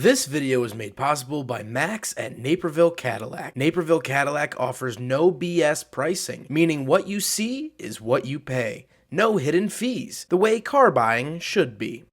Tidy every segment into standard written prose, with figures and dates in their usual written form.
This video is made possible by Max at Naperville Cadillac. Naperville Cadillac offers no BS pricing, meaning what you see is what you pay. No hidden fees, the way car buying should be.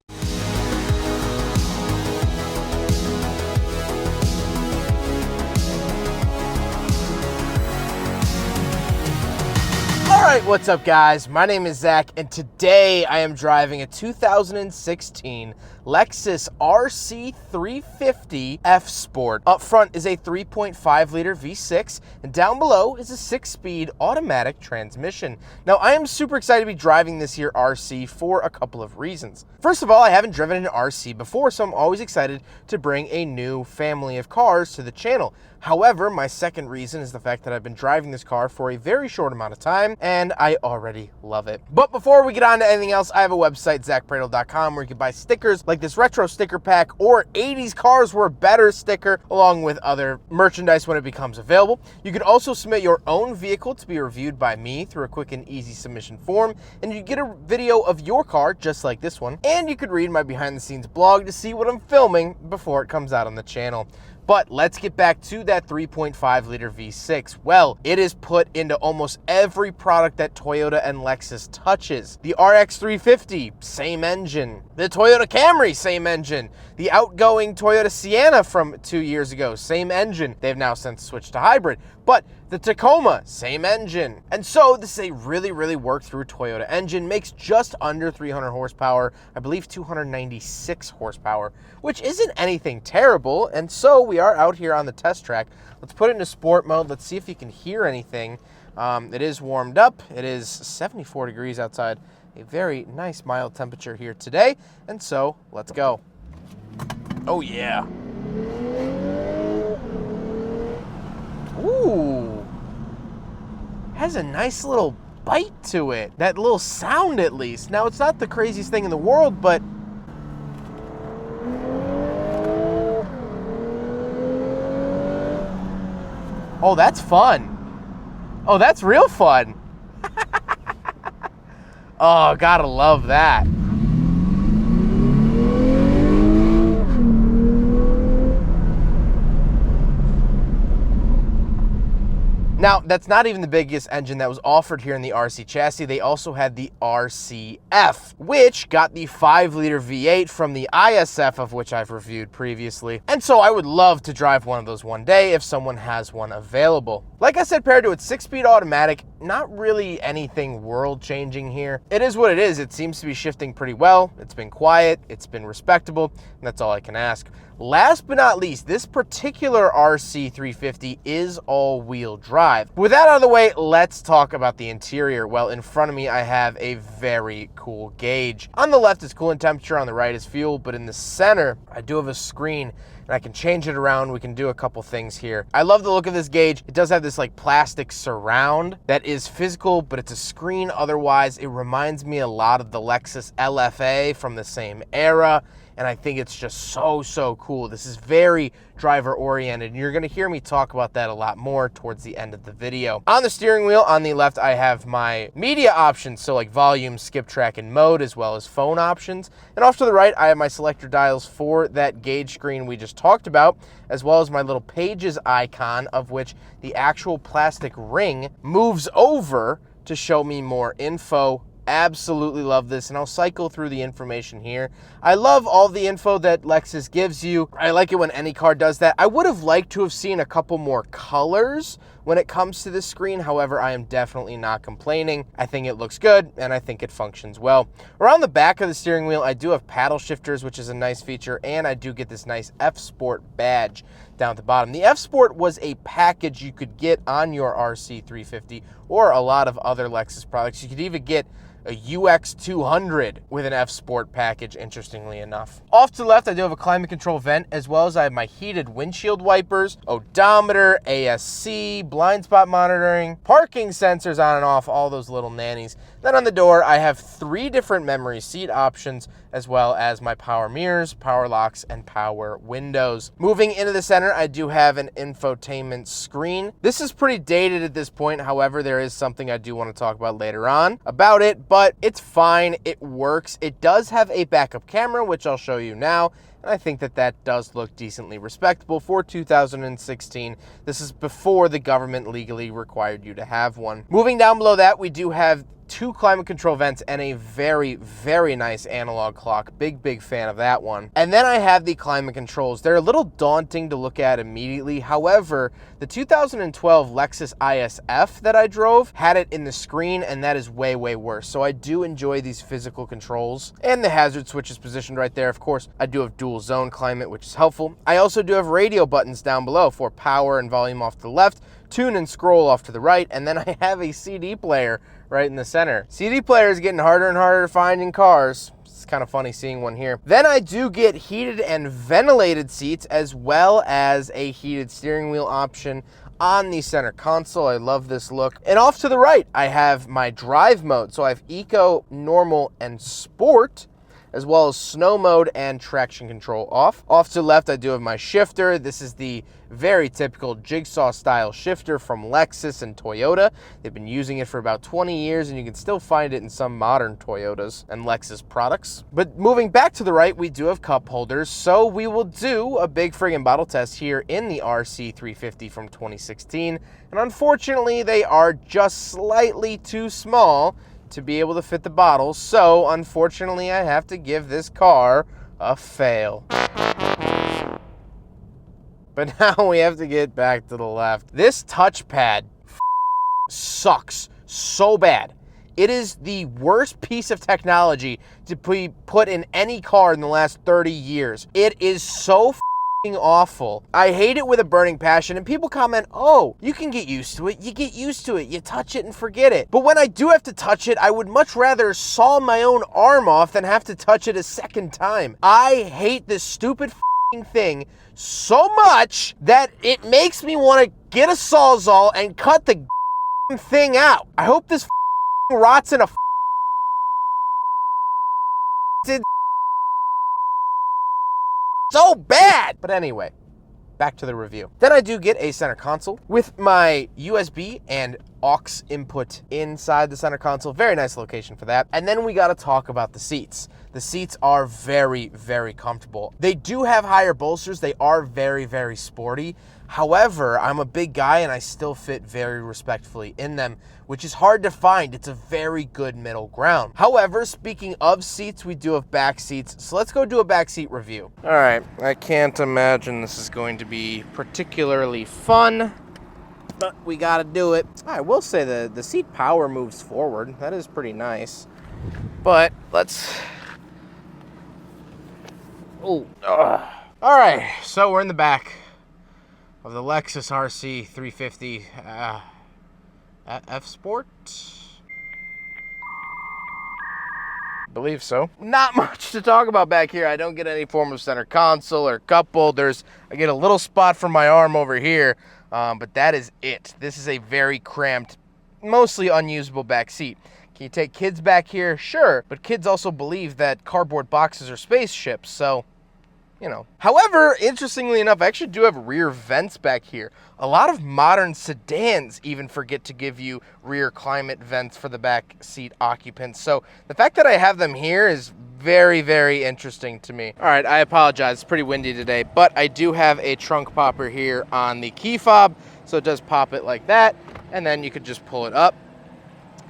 Alright, what's up guys? My name is Zach, and today I am driving a 2016 Lexus RC350 Fsport. Up front is a 3.5 liter V6, and down below is a 6-speed automatic transmission. Now, I am super excited to be driving this here RC for a couple of reasons. First of all, I haven't driven an RC before, so I'm always excited to bring a new family of cars to the channel. However, my second reason is the fact that I've been driving this car for a very short amount of time, and I already love it. But before we get on to anything else, I have a website, zackpradel.com, where you can buy stickers like this retro sticker pack or 80s cars were better sticker, along with other merchandise when it becomes available. You can also submit your own vehicle to be reviewed by me through a quick and easy submission form, and you get a video of your car just like this one, and you could read my behind the scenes blog to see what I'm filming before it comes out on the channel. But let's get back to that 3.5 liter V6. Well, it is put into almost every product that Toyota and Lexus touches. The RX 350, same engine. The Toyota Camry, same engine. The outgoing Toyota Sienna from 2 years ago, same engine. They've now since switched to hybrid. But the Tacoma, same engine. And so this is a really worked through Toyota engine, makes just under 300 horsepower, I believe 296 horsepower, which isn't anything terrible. And so we are out here on the test track. Let's put it into sport mode. Let's see if you can hear anything. It is warmed up. It is 74 degrees outside, a very nice mild temperature here today. And so let's go. Oh yeah. Ooh, has a nice little bite to it. That little sound at least. Now, it's not the craziest thing in the world, but oh, that's fun. Oh, that's real fun. Oh, gotta love that. Now, that's not even the biggest engine that was offered here in the RC chassis. They also had the RCF, which got the 5 liter V8 from the ISF, of which I've reviewed previously. And so I would love to drive one of those one day if someone has one available. Like I said, paired to its 6-speed automatic, not really anything world-changing here. It is what it is. It seems to be shifting pretty well. It's been quiet, it's been respectable, and that's all I can ask. Last but not least, this particular RC350 is all-wheel drive. With that out of the way, let's talk about the interior. Well, in front of me, I have a very cool gauge. On the left is coolant temperature, on the right is fuel, but in the center, I do have a screen, and I can change it around. We can do a couple things here. I love the look of this gauge. It does have this like plastic surround that is physical, but it's a screen. Otherwise, it reminds me a lot of the Lexus LFA from the same era. And I think it's just so cool. This is very driver oriented, and you're gonna hear me talk about that a lot more towards the end of the video. On the steering wheel, on the left, I have my media options, so like volume, skip track, and mode, as well as phone options. And off to the right, I have my selector dials for that gauge screen we just talked about, as well as my little pages icon, of which the actual plastic ring moves over to show me more info. Absolutely love this, and I'll cycle through the information here. I love all the info that Lexus gives you. I like it when any car does that. I would have liked to have seen a couple more colors when it comes to this screen. However, I am definitely not complaining. I think it looks good, and I think it functions well. Around the back of the steering wheel, I do have paddle shifters, which is a nice feature, and I do get this nice Fsport badge down at the bottom. The Fsport was a package you could get on your RC350 or a lot of other Lexus products. You could even get a UX200 with an Fsport package, interestingly enough. Off to the left, I do have a climate control vent, as well as I have my heated windshield wipers, odometer, ASC, blind spot monitoring, parking sensors on and off, all those little nannies. Then on the door, I have 3 different memory seat options, as well as my power mirrors, power locks, and power windows. Moving into the center, I do have an infotainment screen. This is pretty dated at this point. However, there is something I do want to talk about later on about it, but it's fine. It works. It does have a backup camera, which I'll show you now, and I think that that does look decently respectable for 2016. This is before the government legally required you to have one. Moving down below that, we do have 2 climate control vents and a very, very nice analog clock. Big fan of that one. And then I have the climate controls. They're a little daunting to look at immediately. However, the 2012 Lexus ISF that I drove had it in the screen, and that is way worse. So I do enjoy these physical controls. And the hazard switch is positioned right there. Of course, I do have dual zone climate, which is helpful. I also do have radio buttons down below for power and volume off to the left, tune and scroll off to the right, and then I have a CD player right in the center. CD player is getting harder and harder to find in cars. It's kind of funny seeing one here. Then I do get heated and ventilated seats, as well as a heated steering wheel option on the center console. I love this look. And off to the right, I have my drive mode. So I have Eco, Normal, and Sport, as well as snow mode and traction control off. Off to the left, I do have my shifter. This is the very typical jigsaw style shifter from Lexus and Toyota. They've been using it for about 20 years, and you can still find it in some modern Toyotas and Lexus products. But moving back to the right, we do have cup holders, so we will do a big friggin' bottle test here in the RC350 from 2016. And unfortunately, they are just slightly too small to be able to fit the bottles, so unfortunately I have to give this car a fail. But now we have to get back to the left. This touchpad sucks so bad. It is the worst piece of technology to be put in any car in the last 30 years. It is so awful. I hate it with a burning passion, and people comment, oh, you can get used to it. You get used to it. You touch it and forget it. But when I do have to touch it, I would much rather saw my own arm off than have to touch it a second time. I hate this stupid thing so much that it makes me want to get a Sawzall and cut the thing out. I hope this rots in a so bad. But anyway, back to the review. Then I do get a center console with my USB and aux input inside the center console. Very nice location for that. And then we got to talk about the seats. The seats are very comfortable. They do have higher bolsters. They are very sporty. However, I'm a big guy and I still fit very respectfully in them, which is hard to find. It's a very good middle ground. However, speaking of seats, we do have back seats. So let's go do a back seat review. All right, I can't imagine this is going to be particularly fun, but we gotta do it. I will say the seat power moves forward. That is pretty nice. But let's... Oh. All right, so we're in the back of the Lexus RC350 Fsport. Believe so. Not much to talk about back here. I don't get any form of center console or cup holders. I get a little spot for my arm over here, but that is it. This is a very cramped, mostly unusable back seat. Can you take kids back here? Sure, but kids also believe that cardboard boxes are spaceships, so, you know. However, interestingly enough, I actually do have rear vents back here. A lot of modern sedans even forget to give you rear climate vents for the back seat occupants. So the fact that I have them here is very interesting to me. All right, I apologize. It's pretty windy today, but I do have a trunk popper here on the key fob. So it does pop it like that, and then you could just pull it up.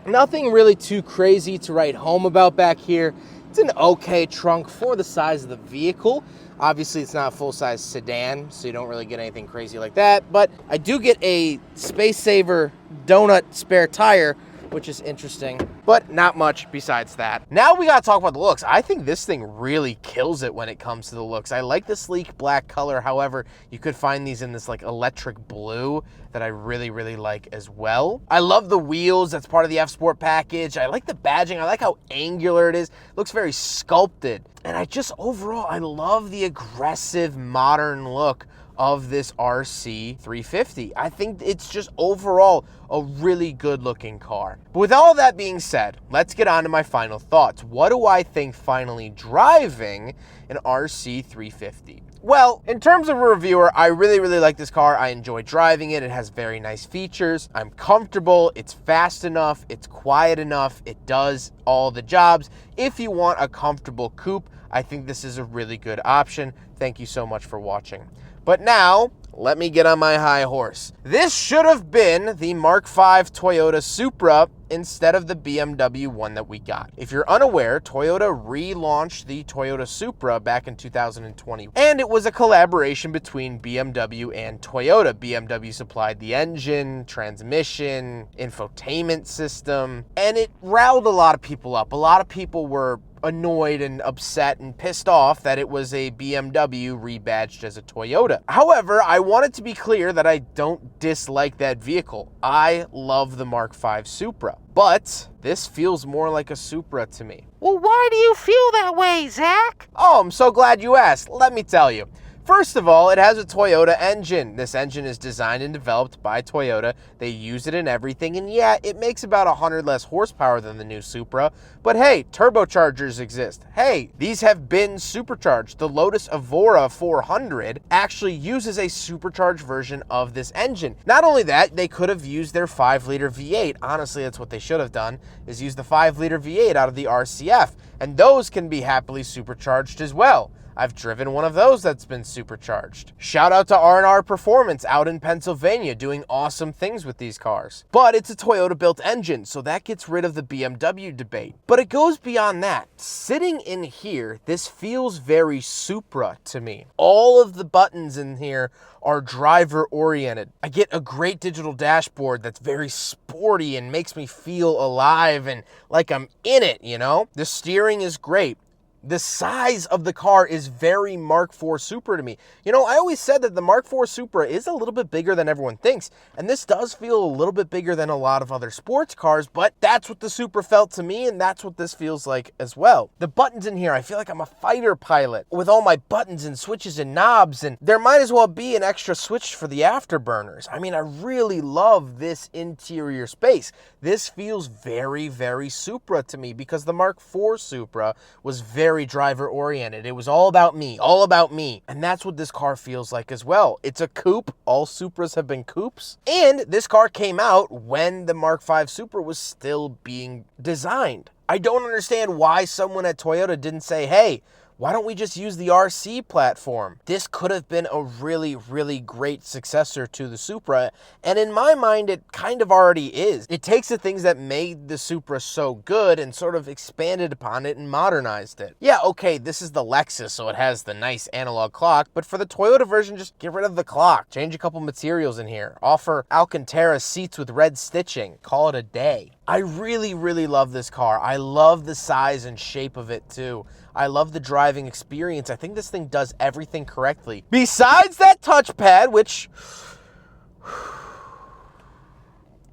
Nothing really too crazy to write home about back here. It's an okay trunk for the size of the vehicle. Obviously, it's not a full-size sedan, so you don't really get anything crazy like that. But I do get a Space Saver donut spare tire, which is interesting, but not much besides that. Now we gotta talk about the looks. I think this thing really kills it when it comes to the looks. I like the sleek black color. However, you could find these in this like electric blue that I really like as well. I love the wheels. That's part of the Fsport package. I like the badging. I like how angular it is. It looks very sculpted. And I just, overall, I love the aggressive modern look of this RC350. I think it's just overall a really good looking car. But with all that being said, let's get on to my final thoughts. What do I think finally driving an RC350? Well, in terms of a reviewer, I really like this car. I enjoy driving it. It has very nice features. I'm comfortable. It's fast enough. It's quiet enough. It does all the jobs. If you want a comfortable coupe, I think this is a really good option. Thank you so much for watching. But now, let me get on my high horse. This should have been the Mark V Toyota Supra instead of the BMW one that we got. If you're unaware, Toyota relaunched the Toyota Supra back in 2020, and it was a collaboration between BMW and Toyota. BMW supplied the engine, transmission, infotainment system, and it riled a lot of people up. A lot of people were annoyed and upset and pissed off that it was a BMW rebadged as a Toyota. However, I wanted to be clear that I don't dislike that vehicle. I love the Mark V Supra, but this feels more like a Supra to me. Well, why do you feel that way, Zach? Oh, I'm so glad you asked. Let me tell you. First of all, it has a Toyota engine. This engine is designed and developed by Toyota. They use it in everything, and yeah, it makes about 100 less horsepower than the new Supra, but hey, turbochargers exist. Hey, these have been supercharged. The Lotus Evora 400 actually uses a supercharged version of this engine. Not only that, they could have used their 5-liter V8. Honestly, that's what they should have done, is use the 5-liter V8 out of the RCF, and those can be happily supercharged as well. I've driven one of those that's been supercharged. Shout out to R&R Performance out in Pennsylvania doing awesome things with these cars. But it's a Toyota-built engine, so that gets rid of the BMW debate. But it goes beyond that. Sitting in here, this feels very Supra to me. All of the buttons in here are driver-oriented. I get a great digital dashboard that's very sporty and makes me feel alive and like I'm in it, you know? The steering is great. The size of the car is very Mark IV Supra to me. You know, I always said that the Mark IV Supra is a little bit bigger than everyone thinks, and this does feel a little bit bigger than a lot of other sports cars, but that's what the Supra felt to me, and that's what this feels like as well. The buttons in here, I feel like I'm a fighter pilot with all my buttons and switches and knobs, and there might as well be an extra switch for the afterburners. I mean, I really love this interior space. This feels very, very Supra to me because the Mark IV Supra was very driver-oriented. It was all about me, all about me. And that's what this car feels like as well. It's a coupe. All Supras have been coupes. And this car came out when the Mark V Supra was still being designed. I don't understand why someone at Toyota didn't say, hey, why don't we just use the RC platform? This could have been a really, really great successor to the Supra, and in my mind, it kind of already is. It takes the things that made the Supra so good and sort of expanded upon it and modernized it. Yeah, okay, this is the Lexus, so it has the nice analog clock, but for the Toyota version, just get rid of the clock. Change a couple materials in here. Offer Alcantara seats with red stitching. Call it a day. I really, really love this car. I love the size and shape of it too. I love the driving experience. I think this thing does everything correctly. Besides that touchpad, which...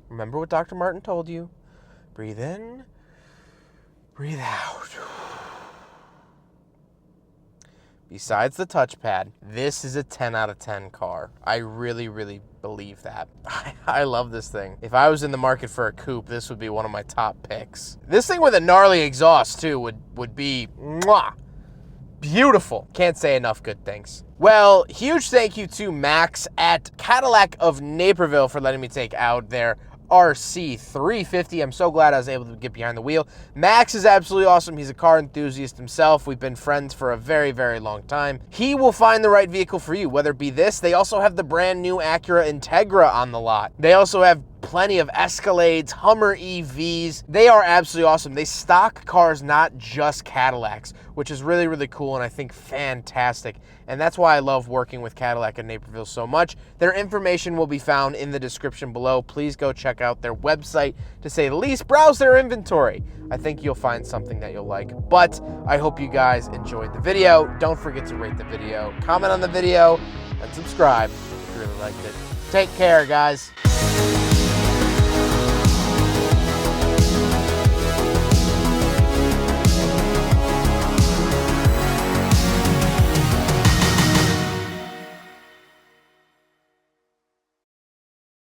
Remember what Dr. Martin told you. Breathe in, breathe out. Besides the touchpad, this is a 10 out of 10 car. I really, really believe that. I love this thing. If I was in the market for a coupe, this would be one of my top picks. This thing with a gnarly exhaust, too, would be mwah, beautiful. Can't say enough good things. Well, huge thank you to Max at Cadillac of Naperville for letting me take out their RC350. I'm so glad I was able to get behind the wheel. Max is absolutely awesome. He's a car enthusiast himself. We've been friends for a very, very long time. He will find the right vehicle for you, whether it be this. They also have the brand new Acura Integra on the lot. They also have plenty of Escalades, Hummer EVs. They are absolutely awesome. They stock cars, not just Cadillacs, which is really, really cool and I think fantastic. And that's why I love working with Cadillac in Naperville so much. Their information will be found in the description below. Please go check out their website, to say the least. Browse their inventory. I think you'll find something that you'll like. But I hope you guys enjoyed the video. Don't forget to rate the video, comment on the video, and subscribe if you really liked it. Take care, guys.